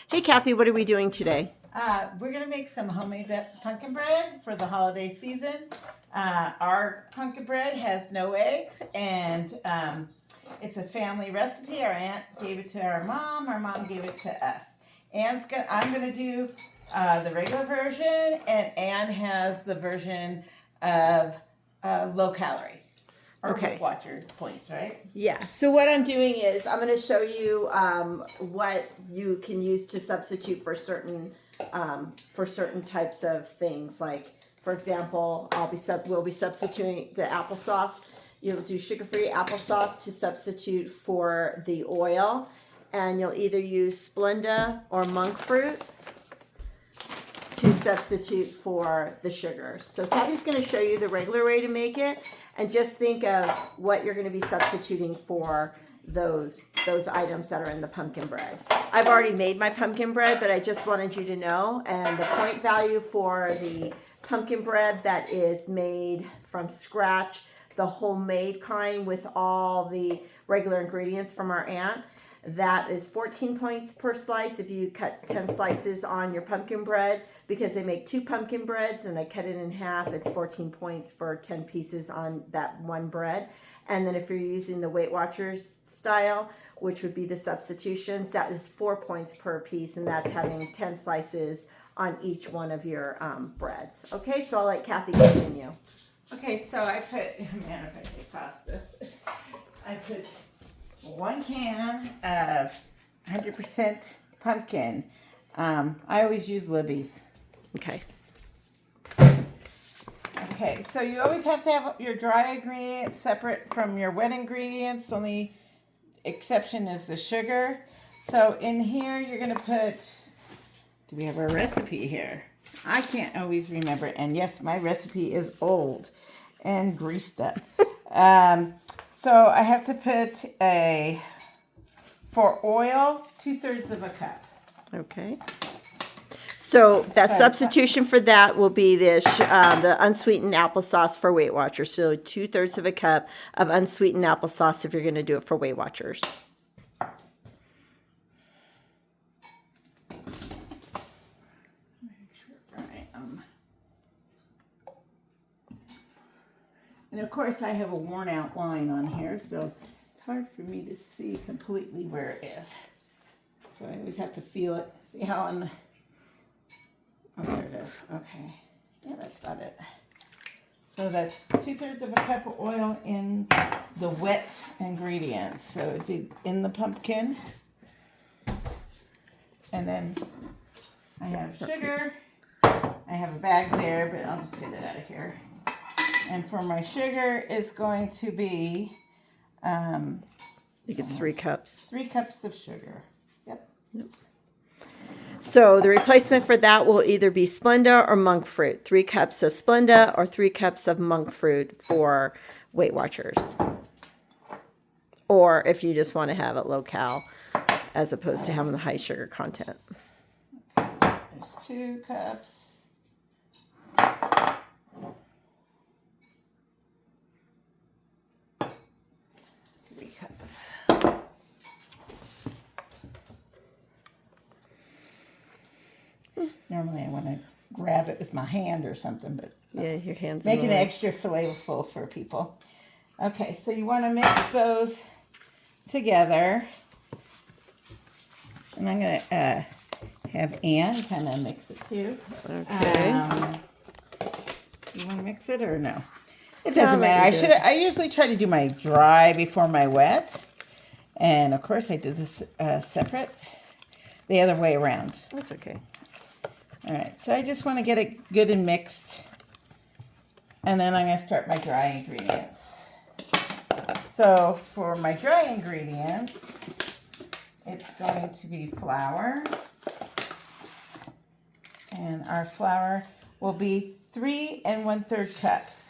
Hey Kathy, what are we doing today? We're going to make some homemade pumpkin bread for the holiday season. Our pumpkin bread has no eggs, and it's a family recipe. Our aunt gave it to our mom gave it to us. I'm going to do the regular version, and Anne has the version of low calorie. Okay. Weight Watcher points, right? Yeah, so what I'm doing is I'm going to show you what you can use to substitute for certain types of things. Like, for example, we'll be substituting the applesauce. You'll do sugar-free applesauce to substitute for the oil, and you'll either use Splenda or monk fruit to substitute for the sugar. So Kathy's going to show you the regular way to make it, and just think of what you're going to be substituting for those items that are in the pumpkin bread. I've already made my pumpkin bread, but I just wanted you to know. And the point value for the pumpkin bread that is made from scratch, the homemade kind with all the regular ingredients from our aunt, that is 14 points per slice if you cut 10 slices on your pumpkin bread. Because they make 2 pumpkin breads and I cut it in half, it's 14 points for 10 pieces on that one bread. And then if you're using the Weight Watchers style, which would be the substitutions, that is 4 points per piece, and that's having 10 slices on each one of your breads. Okay, so I'll let Kathy continue. Okay, so I put, man, if I can toss this, I put 1 can of 100% pumpkin. I always use Libby's. Okay. Okay, so you always have to have your dry ingredients separate from your wet ingredients. The only exception is the sugar. So in here you're going to put, do we have a recipe here? I can't always remember. And yes, my recipe is old and greased up. So I have to put for oil, 2/3 of a cup. Okay. So that substitution for that will be the unsweetened applesauce for Weight Watchers. So 2/3 of a cup of unsweetened applesauce if you're going to do it for Weight Watchers. Make sure I am. And of course I have a worn out line on here, so it's hard for me to see completely where it is. So I always have to feel it, see how I'm... Oh, there it is. Okay. Yeah, that's about it. So that's 2/3 of a cup of oil in the wet ingredients. So it'd be in the pumpkin. And then I have sugar. I have a bag there, but I'll just get it out of here. And for my sugar is going to be... I think it's 3 cups. 3 cups of sugar. Yep. So the replacement for that will either be Splenda or monk fruit. 3 cups of Splenda or 3 cups of monk fruit for Weight Watchers. Or if you just want to have it low cal as opposed to having the high sugar content. There's 2 cups. 3 cups. Normally I want to grab it with my hand or something, but Yeah, your hands. make it extra flavorful for people. Okay, so you want to mix those together. And I'm going to have Anne kind of mix it too. Okay. You want to mix it or no? It doesn't matter. I usually try to do my dry before my wet. And of course I did this separate. The other way around. That's okay. All right, so I just want to get it good and mixed. And then I'm going to start my dry ingredients. So for my dry ingredients, it's going to be flour. And our flour will be 3 1/3 cups.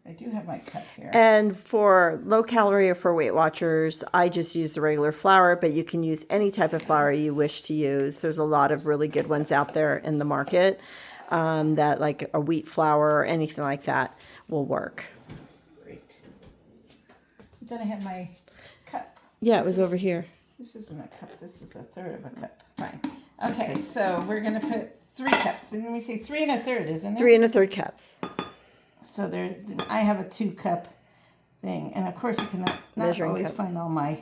I do have my cup here. And for low calorie or for Weight Watchers, I just use the regular flour, but you can use any type of flour you wish to use. There's a lot of really good ones out there in the market that like a wheat flour or anything like that will work. Great. Then I have my cup. Yeah, it was over here. This isn't a cup. This is a third of a cup. Fine. Okay, so we're going to put 3 cups. Didn't we say 3 1/3, isn't it? 3 1/3 cups. So there, I have a 2-cup thing. And of course, you cannot Measuring always cup. find all my...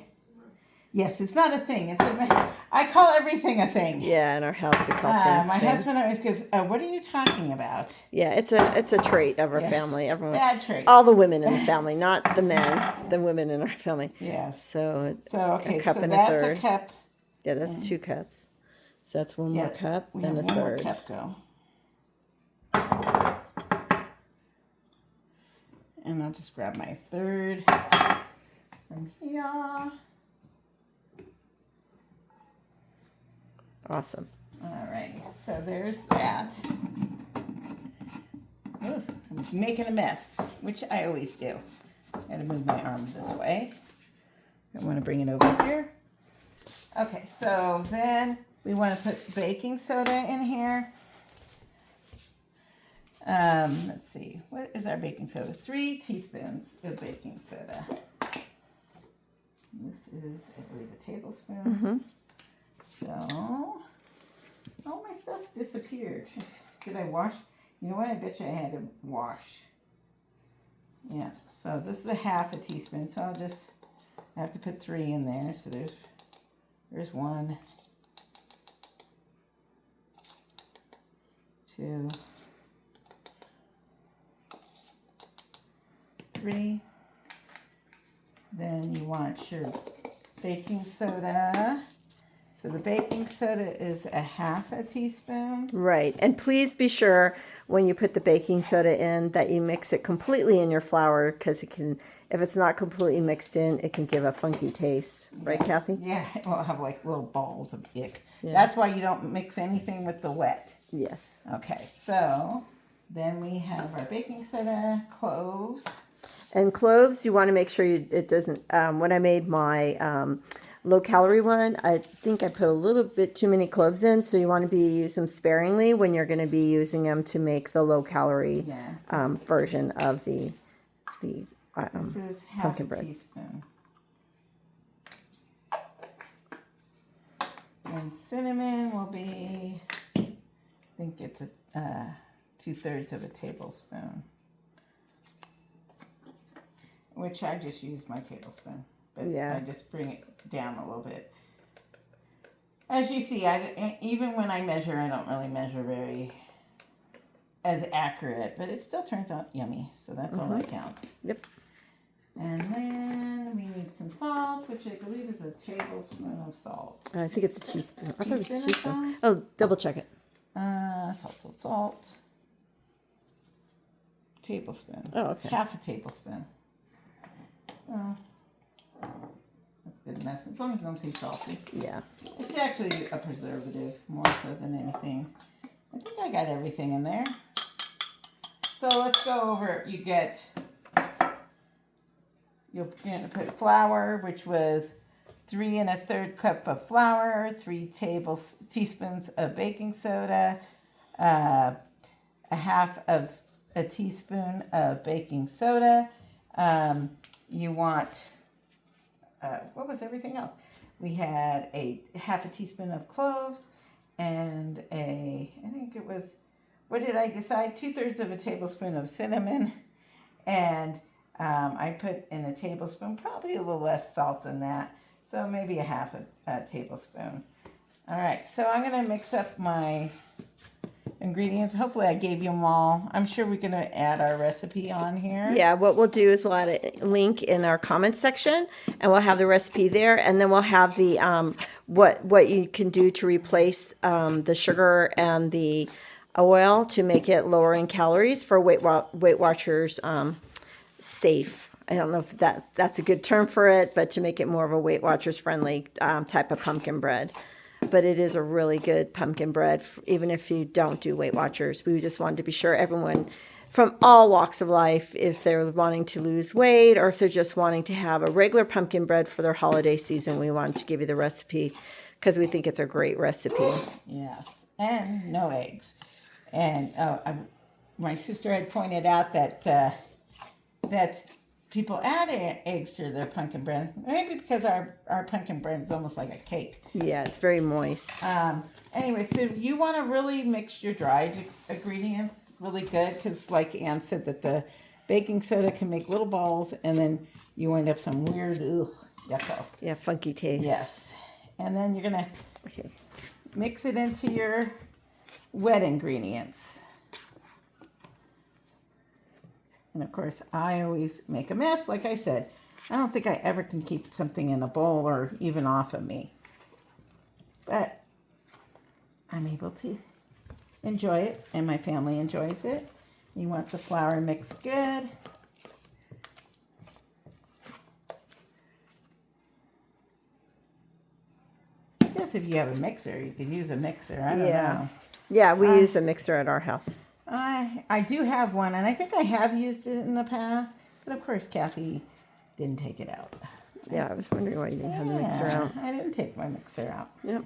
Yes, it's not a thing. I call everything a thing. Yeah, in our house we call things My things. husband always goes, what are you talking about? Yeah, it's a trait of our Yes. family. Everyone, Bad trait. all the women in the family, not the men, the women in our family. Yes. So it's So, okay, a cup so and that's a third. a cup. Yeah, that's 2 cups. So that's one more cup, We then have a one more third. cup go. And I'll just grab my third from here. Awesome. Alrighty, so there's that. Ooh, I'm making a mess, which I always do. Gotta move my arm this way. I want to bring it over here. Okay, so then we want to put baking soda in here. Let's see, what is our baking soda? 3 teaspoons of baking soda. This is, I believe, a tablespoon. Mm-hmm. So, all my stuff disappeared. Did I wash? You know what? I bet you I had to wash. Yeah, so this is a 1/2 teaspoon. So I have to put 3 in there. So there's 1, 2, 3. Then you want your baking soda. So the baking soda is a 1/2 teaspoon. Right. And please be sure when you put the baking soda in that you mix it completely in your flour, because it can, if it's not completely mixed in, it can give a funky taste. Right, Yes. Kathy? Yeah, it will have like little balls of ick. Yeah. That's why you don't mix anything with the wet. Yes. Okay, so then we have our baking soda, cloves. And cloves, you want to make sure it doesn't, when I made my low calorie one, I think I put a little bit too many cloves in, so you want to use them sparingly when you're going to be using them to make the low calorie version of the This is 1/2 pumpkin bread. teaspoon. And cinnamon will be, I think it's 2/3 of a tablespoon. Which I just used my tablespoon, but Yeah. I just bring it down a little bit. As you see, even when I measure, I don't really measure very as accurate, but it still turns out yummy, so that's all that counts. Yep. And then we need some salt, which I believe is a tablespoon of salt. I think it's a teaspoon. I thought it was a Teaspoon of teaspoon. Oh, double check it. Salt. Tablespoon. Oh, okay. 1/2 tablespoon. Oh, that's good enough. As long as it don't taste salty. Yeah. It's actually a preservative more so than anything. I think I got everything in there. So let's go over. You're going to put flour, which was 3 1/3 cup of flour, 3 teaspoons of baking soda, a 1/2 teaspoon of baking soda. You want, what was everything else? We had a 1/2 teaspoon of cloves and I think it was, what did I decide? 2/3 of a tablespoon of cinnamon. And I put in a tablespoon, probably a little less salt than that. So maybe a 1/2 tablespoon. All right, so I'm going to mix up my ingredients. Hopefully I gave you them all. I'm sure we're going to add our recipe on here. Yeah, what we'll do is we'll add a link in our comments section, and we'll have the recipe there, and then we'll have the what you can do to replace the sugar and the oil to make it lower in calories for Weight Watchers safe. I don't know if that's a good term for it, but to make it more of a Weight Watchers friendly type of pumpkin bread. But it is a really good pumpkin bread, even if you don't do Weight Watchers. We just wanted to be sure everyone from all walks of life, if they're wanting to lose weight or if they're just wanting to have a regular pumpkin bread for their holiday season, we wanted to give you the recipe because we think it's a great recipe. Yes, and no eggs. And my sister had pointed out that people add eggs to their pumpkin bread. Maybe because our pumpkin bread is almost like a cake. Yeah, it's very moist. Anyway, so you want to really mix your dried ingredients really good because, like Ann said, that the baking soda can make little balls, and then you wind up some weird, yucko. Yeah, funky taste. Yes, and then you're gonna mix it into your wet ingredients. And of course, I always make a mess. Like I said, I don't think I ever can keep something in a bowl or even off of me. But I'm able to enjoy it, and my family enjoys it. You want the flour mixed good. I guess if you have a mixer, you could use a mixer. I don't know. Yeah, we use a mixer at our house. I do have one, and I think I have used it in the past. But of course, Kathy didn't take it out. Yeah, I was wondering why you didn't have the mixer out. I didn't take my mixer out. Yep.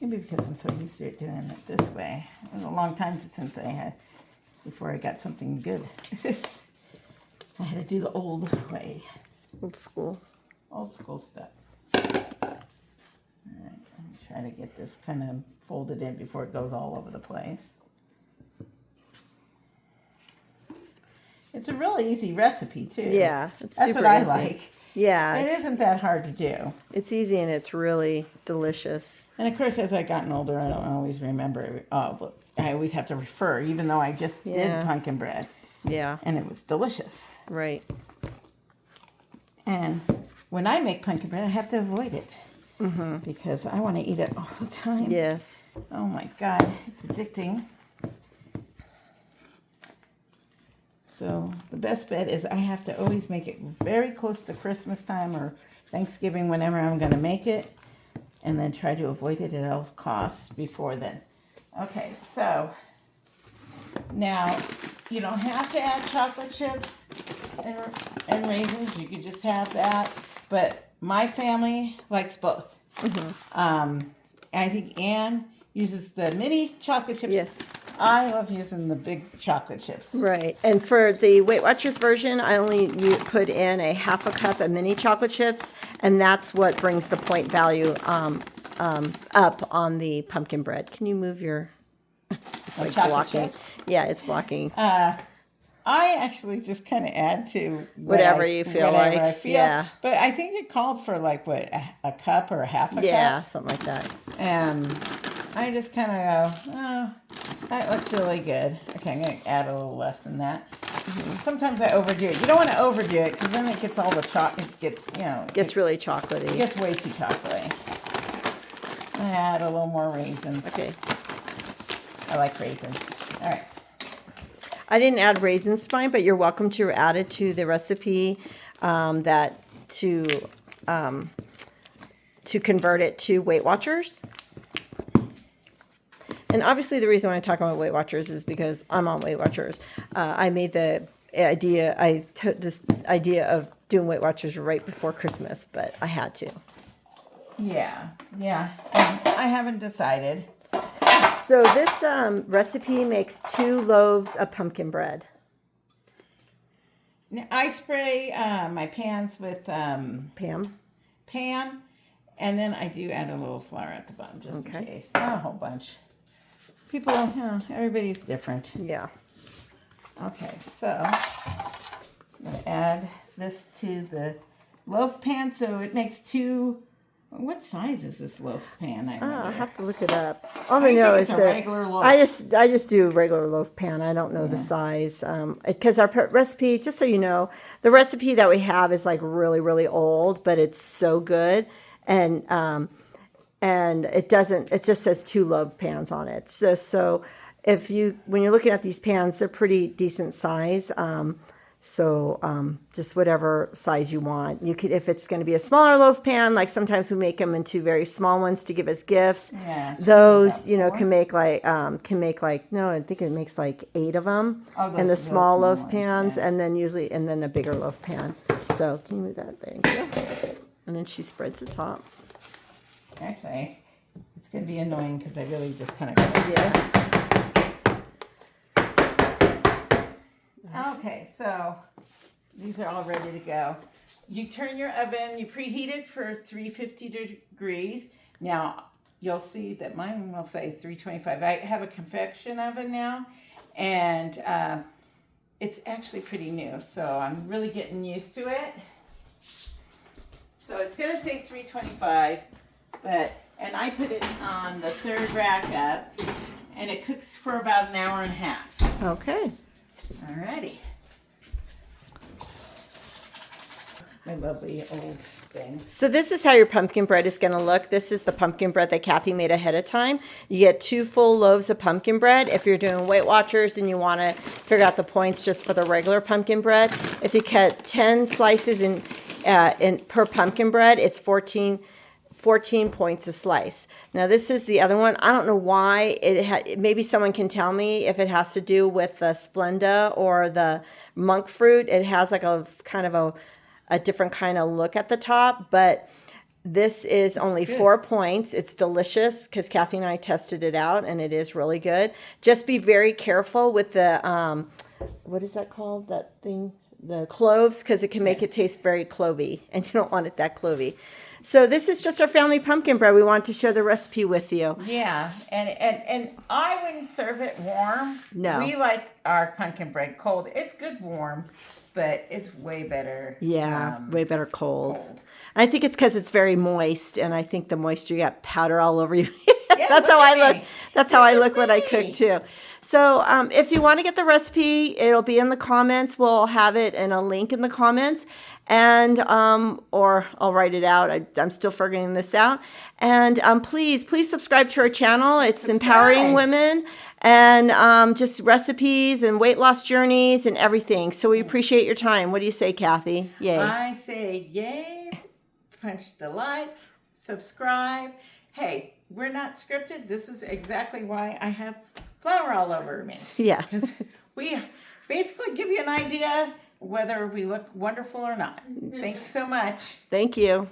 Maybe because I'm so used to doing it this way. It was a long time since before I got something good. I had to do the old way. Old school. Old school stuff. All right, let me try to get this kind of folded in before it goes all over the place. It's a really easy recipe too. Yeah, it's That's super what I easy. like. Yeah, It isn't that hard to do. It's easy and it's really delicious. And of course, as I've gotten older, I don't always remember. But I always have to refer, even though I just did pumpkin bread. Yeah. And it was delicious. Right. And when I make pumpkin bread, I have to avoid it. Mm-hmm. Because I want to eat it all the time. Yes. Oh my God, it's addicting. So the best bet is I have to always make it very close to Christmas time or Thanksgiving, whenever I'm going to make it, and then try to avoid it at all costs before then. Okay, so now you don't have to add chocolate chips and raisins. You could just have that, but my family likes both. Mm-hmm. I think Anne uses the mini chocolate chips. Yes. I love using the big chocolate chips. Right. And for the Weight Watchers version, I only put in a half a cup of mini chocolate chips, and that's what brings the point value up on the pumpkin bread. Can you move your... It's like blocking. Chips? Yeah, it's blocking. I actually just kind of add to whatever you feel like. I feel. Yeah. But I think it called for like what, a cup or a half a cup? Yeah, something like that. And I just kind of go, oh, that looks really good. Okay, I'm going to add a little less than that. Mm-hmm. Sometimes I overdo it. You don't want to overdo it because then it gets all the chocolate. It gets really chocolatey. It gets way too chocolatey. I add a little more raisins. Okay. I like raisins. All right. I didn't add raisin spine, but you're welcome to add it to the recipe to convert it to Weight Watchers. And obviously the reason why I talk about Weight Watchers is because I'm on Weight Watchers. I made I took this idea of doing Weight Watchers right before Christmas, but I had to. Yeah. I haven't decided. So this recipe makes 2 loaves of pumpkin bread. Now, I spray my pans with Pam, and then I do add a little flour at the bottom just in case. Not a whole bunch. People, everybody's different. Yeah. Okay, so I'm going to add this to the loaf pan so it makes 2. What size is this loaf pan? I have to look it up. All I know is that regular loaf. I just do regular loaf pan. I don't know the size because our recipe, just so you know, the recipe that we have is like really, really old, but it's so good, and it doesn't. It just says 2 loaf pans on it. So when you're looking at these pans, they're pretty decent size. Just whatever size you want. You could, if it's going to be a smaller loaf pan, like sometimes we make them into very small ones to give as gifts. Yeah, those, can make like, no, I think it makes like 8 of them in the small loaf pans, and then a bigger loaf pan. So can you move that? Thank you. And then she spreads the top. Actually, it's going to be annoying because I really just kind of go like this. Okay, so these are all ready to go. You turn your oven, you preheat it for 350 degrees. Now, you'll see that mine will say 325. I have a convection oven now, and it's actually pretty new, so I'm really getting used to it. So it's gonna say 325, and I put it on the third rack up, and it cooks for about an hour and a half. Okay. Alrighty. My lovely old thing. So this is how your pumpkin bread is going to look. This is the pumpkin bread that Kathy made ahead of time. You get 2 full loaves of pumpkin bread. If you're doing Weight Watchers and you want to figure out the points just for the regular pumpkin bread, if you cut 10 slices in per pumpkin bread, it's 14 points a slice. Now this is the other one. I don't know why maybe someone can tell me if it has to do with the Splenda or the monk fruit. It has like a kind of a different kind of look at the top, but this is only 4 points. It's delicious because Kathy and I tested it out, and it is really good. Just be very careful with the what is that called? That thing, the cloves, because it can make it taste very clovey, and you don't want it that clovey. So this is just our family pumpkin bread. We want to share the recipe with you. Yeah, and I wouldn't serve it warm. No. We like our pumpkin bread cold. It's good warm, but it's way better. Yeah, way better cold. I think it's because it's very moist, and I think the moisture, you got powder all over you. Yeah, That's how I look. That's how I This is look when I me. cook too. So if you want to get the recipe, it'll be in the comments. We'll have it in a link in the comments, and or I'll write it out. I'm still figuring this out. And please subscribe to our channel. It's empowering women and just recipes and weight loss journeys and everything. So we appreciate your time. What do you say, Kathy? Yay. I say yay, punch the like, subscribe. Hey, we're not scripted. This is exactly why I have flour all over me. Yeah. Because we basically give you an idea whether we look wonderful or not. Thank you so much. Thank you.